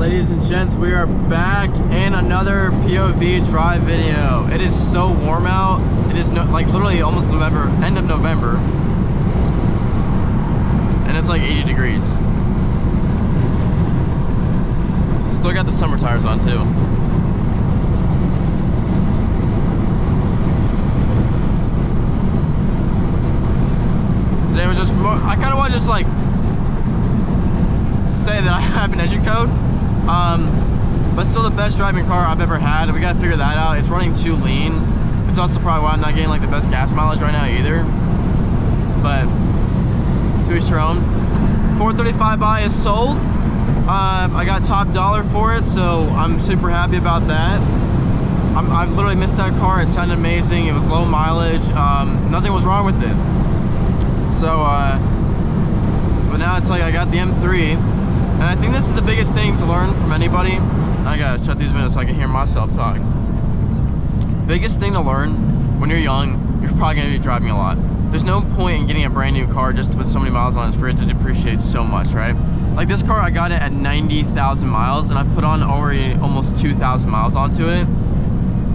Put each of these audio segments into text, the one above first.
ladies and gents, we are back in another POV drive video. It is so warm out. It is like literally almost November, end of November, and it's like 80 degrees. Still got the summer tires on too. Today was just more, I kind of want to just like say that I have an engine code, but still the best driving car I've ever had. We gotta figure that out. It's running too lean. It's also probably why I'm not getting like the best gas mileage right now either, but to each their own. 435i is sold. I got top dollar for it, so I'm super happy about that. I've literally missed that car. It sounded amazing. It was low mileage. Nothing was wrong with it. So but now it's like I got the M3, and I think this is the biggest thing to learn from anybody. I gotta shut these windows so I can hear myself talk. Biggest thing to learn when you're young, you're probably gonna be driving a lot. There's no point in getting a brand new car just to put so many miles on it for it to depreciate so much, right? Like this car, I got it at 90,000 miles, and I put on already almost 2,000 miles onto it.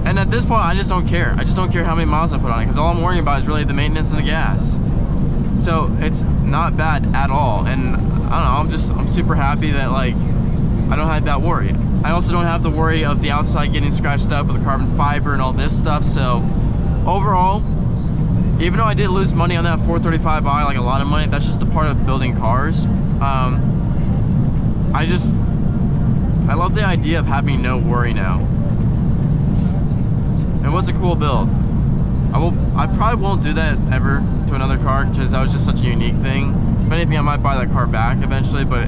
And at this point, I just don't care. I just don't care how many miles I put on it, because all I'm worrying about is really the maintenance and the gas. So it's not bad at all, and I don't know, I'm super happy that like I don't have that worry. I also don't have the worry of the outside getting scratched up with the carbon fiber and all this stuff. So overall, even though I did lose money on that 435i, like a lot of money, that's just a part of building cars. I love the idea of having no worry now. It was a cool build. I probably won't do that ever to another car, because that was just such a unique thing. If anything, I might buy that car back eventually, but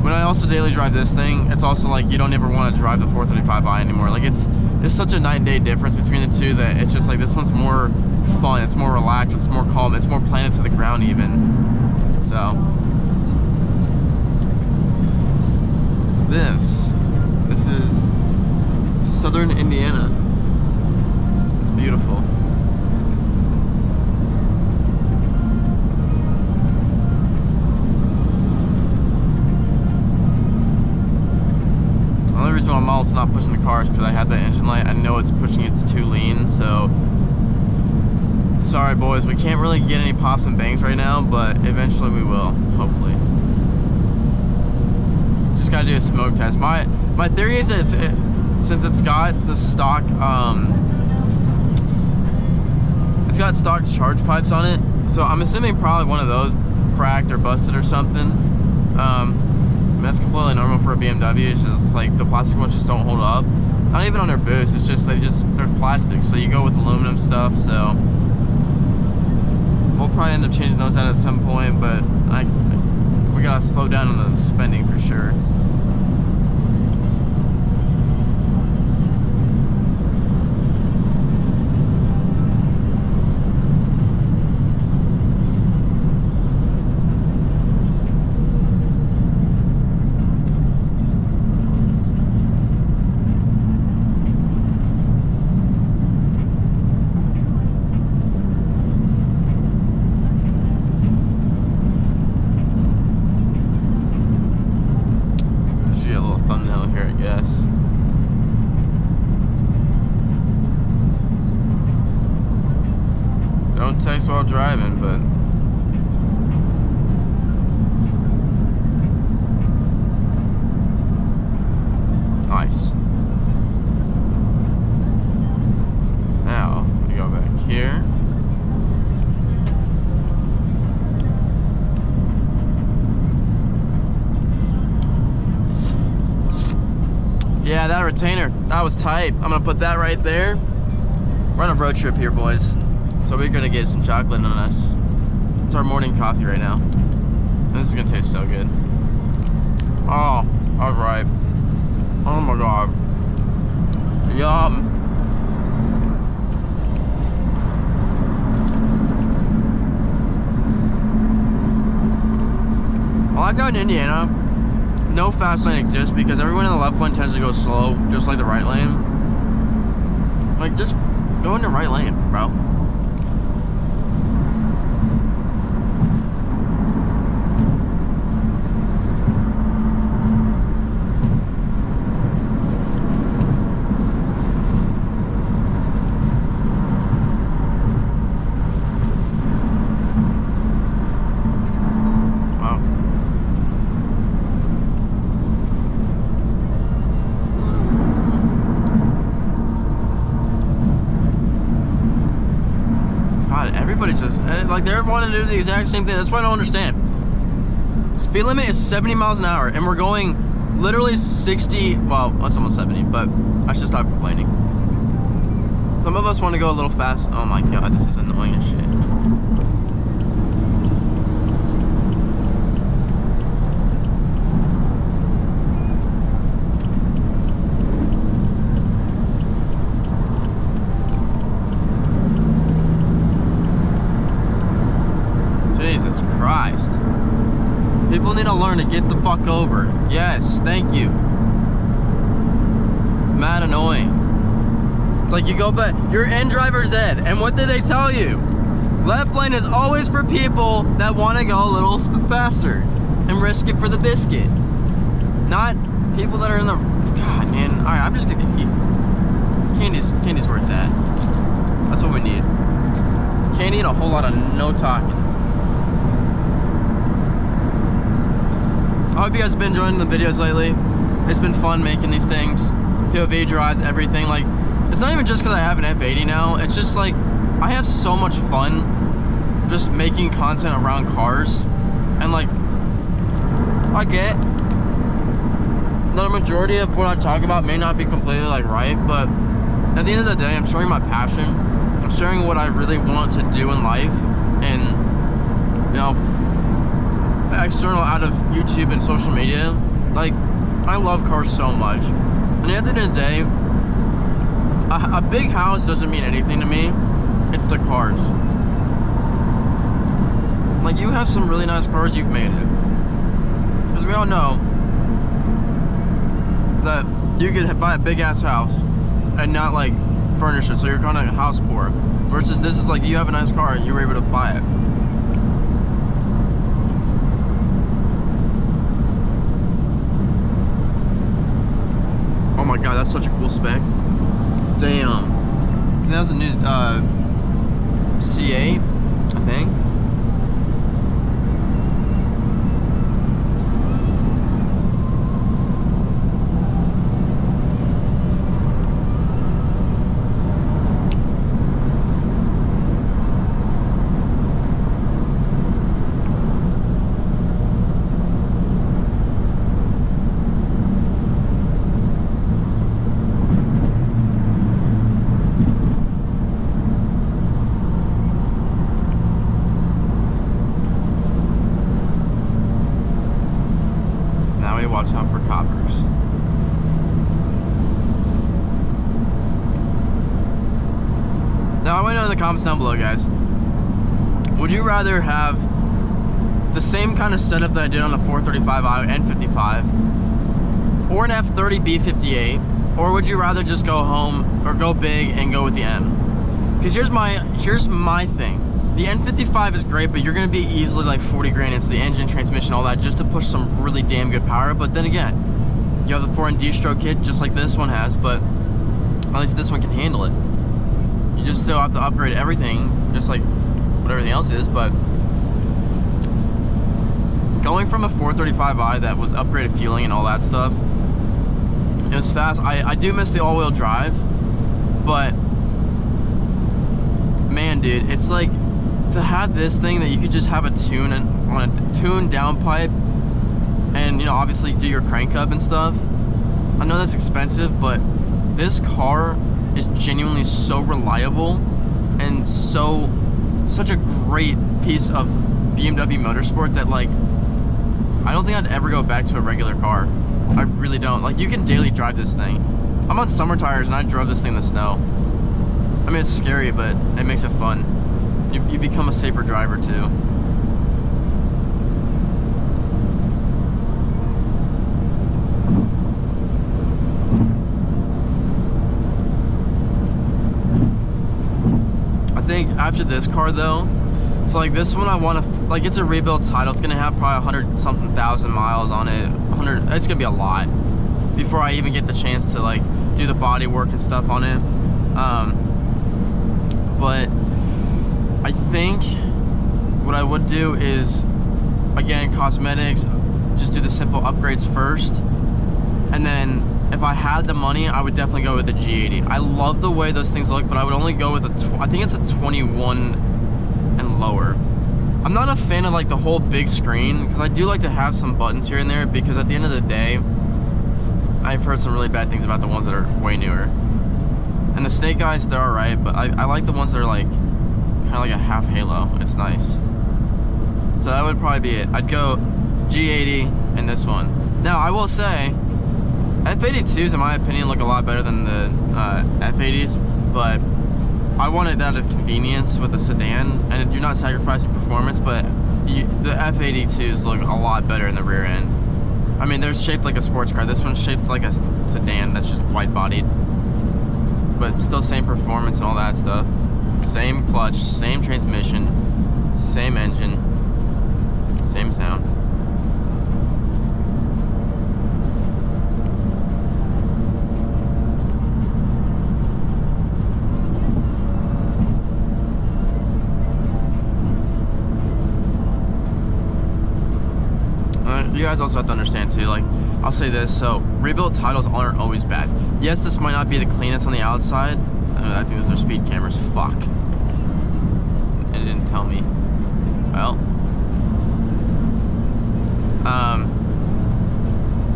when I also daily drive this thing, it's also like you don't ever want to drive the 435i anymore. Like it's such a night and day difference between the two that it's just like this one's more fun, it's more relaxed, it's more calm, it's more planted to the ground even. So this is southern Indiana. It's beautiful. The only reason why I'm also not pushing the car is because I had that engine light. I know it's pushing it's too lean, so sorry boys, we can't really get any pops and bangs right now, but eventually we will, hopefully. Just gotta do a smoke test. My theory is that since it's got the stock it's got stock charge pipes on it, so I'm assuming probably one of those cracked or busted or something. That's completely normal for a BMW. It's just like the plastic ones just don't hold up. Not even on their boost. It's just they're plastic. So you go with aluminum stuff. So we'll probably end up changing those out at some point. But we gotta slow down on the spending for sure. Don't text while driving, but nice. Now we go back here. Yeah, that retainer, that was tight. I'm gonna put that right there. We're on a road trip here, boys. So we're gonna get some chocolate on us. It's our morning coffee right now. And this is gonna taste so good. Oh, I was right. Oh my God. Yum. Well, I've got in Indiana, no fast lane exists because everyone in the left lane tends to go slow, just like the right lane. Like, just go in the right lane, bro. like they're wanting to do the exact same thing. That's what I don't understand. Speed limit is 70 miles an hour, and we're going literally 60. Well, that's almost 70, but I should stop complaining. Some of us want to go a little fast. Oh my god, this is annoying as shit. Jesus Christ. People need to learn to get the fuck over. Yes, thank you. Mad annoying. It's like you go back, you're in driver's ed, and what did they tell you? Left lane is always for people that want to go a little faster and risk it for the biscuit. Not people that are in the, God man, alright, I'm just gonna eat. Candy's where it's at. That's what we need. Candy and a whole lot of no talking. I hope you guys have been enjoying the videos lately. It's been fun making these things. POV drives, everything. Like, it's not even just because I have an F80 now. It's just like, I have so much fun just making content around cars. And like, I get that a majority of what I talk about may not be completely like right, but at the end of the day, I'm sharing my passion. I'm sharing what I really want to do in life. And, you know, external out of YouTube and social media, like, I love cars so much. And at the end of the day, a big house doesn't mean anything to me. It's the cars. Like, you have some really nice cars, you've made it. Because we all know that you could buy a big ass house and not like furnish it, so you're kind of house poor. Versus this is like, you have a nice car, you were able to buy it. Oh my god, that's such a cool spec. Damn. That was a new C8, I think. Watch out for coppers. Now I want to know in the comments down below, guys, would you rather have the same kind of setup that I did on the 435i and 55 or an F30 B58, or would you rather just go home or go big and go with the M? Because here's my thing. The N55 is great, but you're going to be easily like 40 grand into the engine, transmission, all that, just to push some really damn good power. But then again, you have the 4N stroke kit, just like this one has, but at least this one can handle it. You just still have to upgrade everything, just like what everything else is. But going from a 435i that was upgraded fueling and all that stuff, it was fast. I do miss the all-wheel drive, but man, dude, it's like, to have this thing that you could just have a tune and on a tune downpipe, and you know, obviously do your crank up and stuff. I know that's expensive, but this car is genuinely so reliable and such a great piece of BMW motorsport that, like, I don't think I'd ever go back to a regular car. I really don't. Like, you can daily drive this thing. I'm on summer tires and I drove this thing in the snow. I mean, it's scary, but it makes it fun. You become a safer driver too. I think after this car though, so like this one I want to, like, it's a rebuild title. It's gonna have probably 100-something thousand miles on it. 100, it's gonna be a lot before I even get the chance to like do the body work and stuff on it. But I think what I would do is, again, cosmetics, just do the simple upgrades first, and then if I had the money, I would definitely go with the G80. I love the way those things look, but I would only go with I think it's a 21 and lower. I'm not a fan of like the whole big screen, because I do like to have some buttons here and there, because at the end of the day, I've heard some really bad things about the ones that are way newer. And the Snake Eyes, they're alright, but I like the ones that are like kind of like a half halo. It's nice. So that would probably be it. I'd go G80 and this one. Now, I will say, F82s, in my opinion, look a lot better than the F80s, but I wanted that of convenience with a sedan, and you're not sacrificing performance, but the F82s look a lot better in the rear end. I mean, they're shaped like a sports car. This one's shaped like a sedan that's just wide-bodied, but still same performance and all that stuff. Same clutch, same transmission, same engine, same sound. You guys also have to understand too, like, I'll say this, so rebuilt titles aren't always bad. Yes, this might not be the cleanest on the outside. I think those are speed cameras. Fuck. It didn't tell me. Well.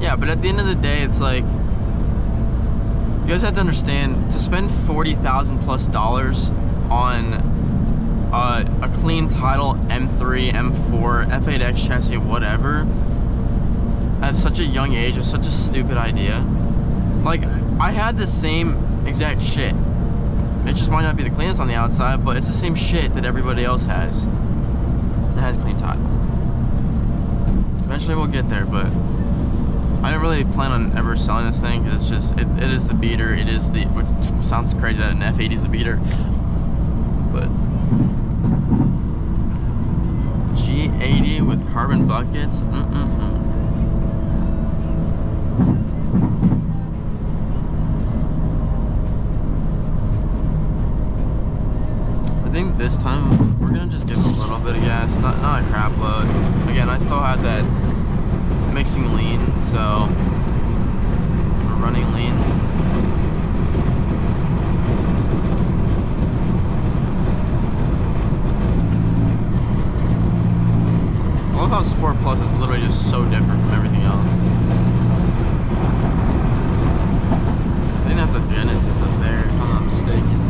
Yeah, but at the end of the day, it's like, you guys have to understand, to spend $40,000 plus on a clean title M3, M4, F8X chassis, whatever, at such a young age is such a stupid idea. Like, I had the same exact shit. It just might not be the cleanest on the outside, but it's the same shit that everybody else has. It has clean title. Eventually we'll get there, but I didn't really plan on ever selling this thing, because it's just, it is the beater. It is the, which sounds crazy that an F80 is a beater, but G80 with carbon buckets, I think this time we're gonna just give it a little bit of gas, not a crap load. Again, I still had that mixing lean, so we're running lean. I love how Sport Plus is literally just so different from everything else. I think that's a Genesis up there, if I'm not mistaken.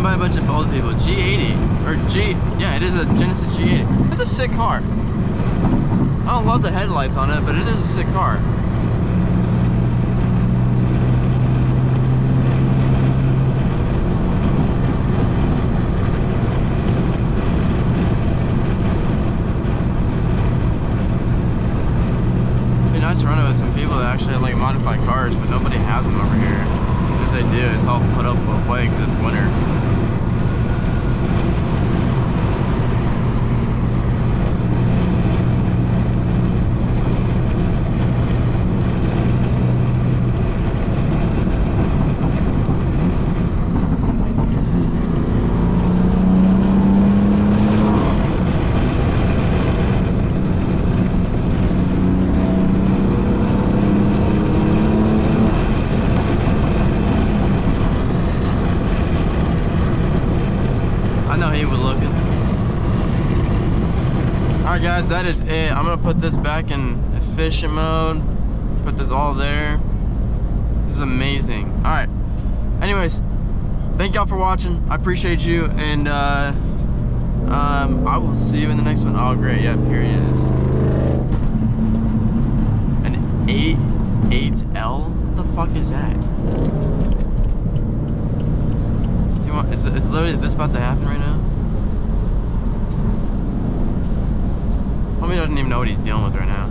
By a bunch of old people. G80 or yeah, it is a Genesis G80. It's a sick car. I don't love the headlights on it, but it is a sick car. It'd be nice to run it with some people that actually like modify cars, but nobody has them over here. If they do, it's all put up away because it's winter. Alright guys, that is it. I'm gonna put this back in efficient mode, put this all there. This is amazing. Alright, anyways, thank y'all for watching. I appreciate you, and I will see you in the next one. Oh great, yep, here he is. An 8L? What the fuck is that? Is literally this about to happen right now? Homie doesn't even know what he's dealing with right now.